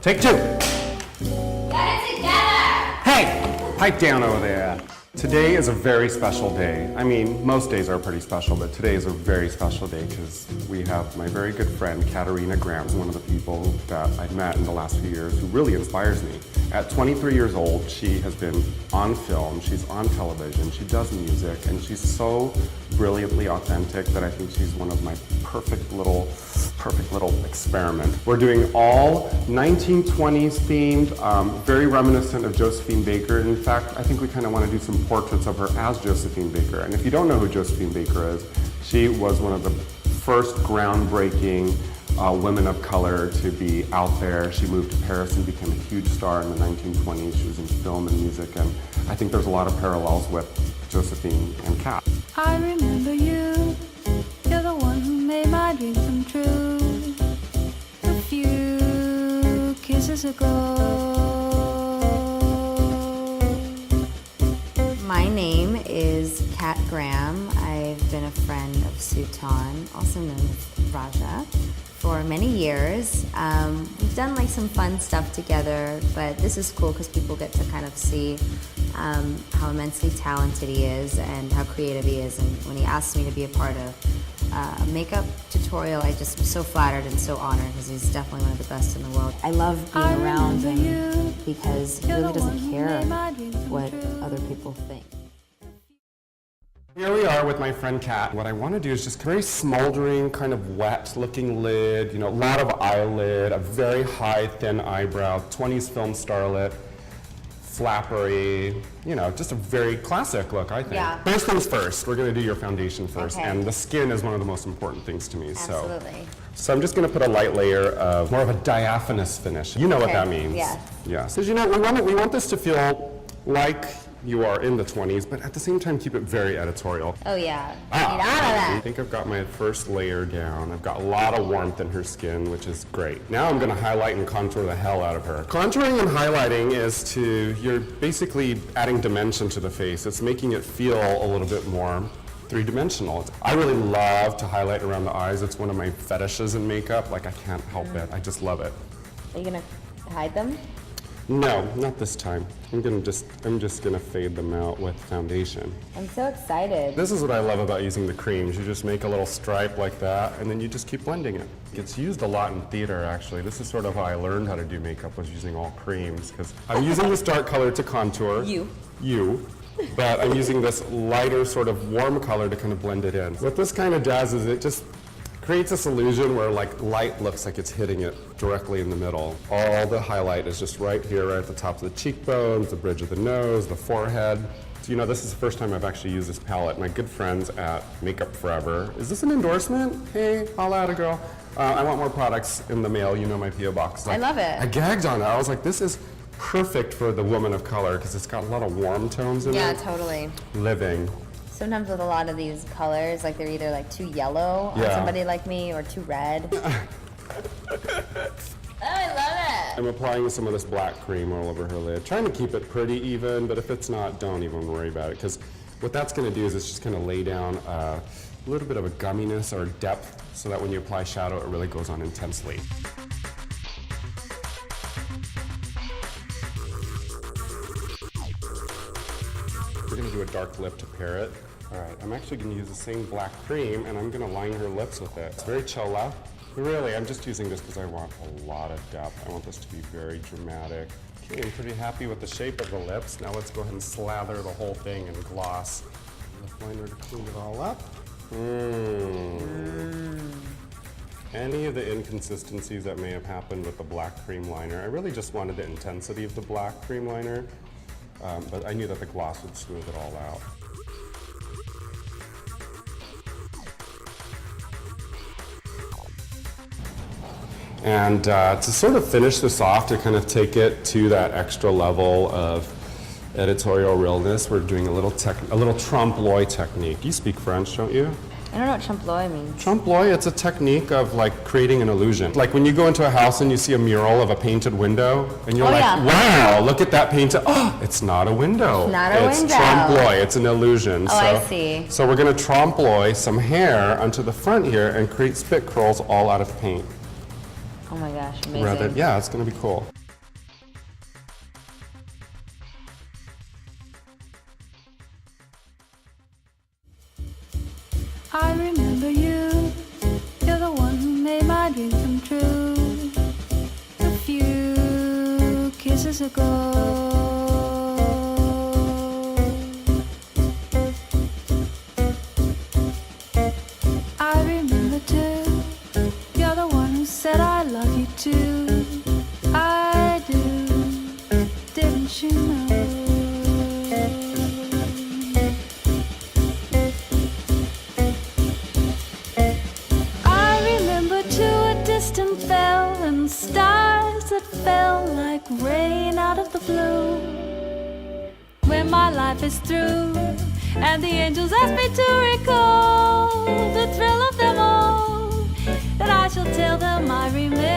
Take two. Get it together! Hey, pipe down over there. Today is a very special day. I mean, most days are pretty special, but today is a very special day because we have my very good friend, Katerina Graham, one of the people that I've met in the last few years who really inspires me. At 23 years old, she has been on film, she's on television, she does music, and she's so brilliantly authentic that I think she's one of my perfect little experiment. We're doing all 1920s themed, very reminiscent of Josephine Baker. In fact, I think we kind of want to do some portraits of her as Josephine Baker. And if you don't know who Josephine Baker is, she was one of the first groundbreaking women of color to be out there. She moved to Paris and became a huge star in the 1920s. She was in film and music, and I think there's a lot of parallels with Josephine and Kat. I remember you, you're the one who made my dreams come true. A few kisses ago. My name is Kat Graham. I've been a friend of Sutan, also known as Raja, for many years. We've done like some fun stuff together, but this is cool because people get to kind of see how immensely talented he is and how creative he is. And when he asked me to be a part of a makeup tutorial, I just was so flattered and so honored because he's definitely one of the best in the world. I love being around him because he really doesn't care what other people think. Here we are with my friend Kat. What I want to do is just very smoldering, kind of wet looking lid, you know, a lot of eyelid, a very high, thin eyebrow, 20s film starlet, flappery, you know, just a very classic look, I think. Yeah. First things first, we're going to do your foundation first, Okay. and the skin is one of the most important things to me. Absolutely. So I'm just going to put a light layer of more of a diaphanous finish. You know what that means. Yeah. Yes. Because, you know, we want this to feel like you are in the 20s, but at the same time keep it very editorial. Oh yeah, get out of that. I think I've got my first layer down. I've got a lot of warmth in her skin, which is great. Now I'm going to highlight and contour the hell out of her. Contouring and highlighting is you're basically adding dimension to the face. It's making it feel a little bit more three-dimensional. I really love to highlight around the eyes. It's one of my fetishes in makeup. Like, I can't help it. I just love it. Are you gonna hide them? No, not this time. I'm just gonna fade them out with foundation. I'm so excited. This is what I love about using the creams. You just make a little stripe like that, and then you just keep blending it. It's used a lot in theater, actually. This is sort of how I learned how to do makeup, was using all creams, because I'm using this dark color to contour. You. But I'm using this lighter sort of warm color to kind of blend it in. What this kind of does is it just creates this illusion where like light looks like it's hitting it directly in the middle. All the highlight is just right here, right at the top of the cheekbones, the bridge of the nose, the forehead. So, you know, this is the first time I've actually used this palette. My good friends at Makeup Forever. Is this an endorsement? Hey, holla at a girl. I want more products in the mail. You know my P.O. box. Like, I love it. I gagged on it. I was like, this is perfect for the woman of color because it's got a lot of warm tones in it. Yeah, totally. Living. Sometimes with a lot of these colors, like they're either like too yellow on somebody like me or too red. Oh, I love it. I'm applying some of this black cream all over her lid, trying to keep it pretty even, but if it's not, don't even worry about it, because what that's going to do is it's just going to lay down a little bit of a gumminess or depth so that when you apply shadow, it really goes on intensely. We're going to do a dark lip to pair it. All right, I'm actually going to use the same black cream, and I'm going to line her lips with it. It's very chola. Really, I'm just using this because I want a lot of depth. I want this to be very dramatic. Okay, I'm pretty happy with the shape of the lips. Now let's go ahead and slather the whole thing in gloss. Lip liner to clean it all up. Any of the inconsistencies that may have happened with the black cream liner, I really just wanted the intensity of the black cream liner, but I knew that the gloss would smooth it all out. And to sort of finish this off, to kind of take it to that extra level of editorial realness, we're doing a little trompe-l'oeil technique. You speak French, don't you? I don't know what trompe-l'oeil means. Trompe-l'oeil, it's a technique of like creating an illusion. Like when you go into a house and you see a mural of a painted window, and you're Oh, like, yeah. wow, look at that painted, oh, it's not a window. It's not a window. It's trompe-l'oeil, it's an illusion. Oh, I see. So we're gonna trompe-l'oeil some hair onto the front here and create spit curls all out of paint. Oh my gosh, amazing. Yeah, it's gonna be cool. I remember you. You're the one who made my dreams come true. A few kisses ago. I remember too. You're the one who said I love you too. I do. Didn't you know? Distant bell and stars that fell like rain out of the blue. When my life is through and the angels ask me to recall the thrill of them all, then I shall tell them I remember you.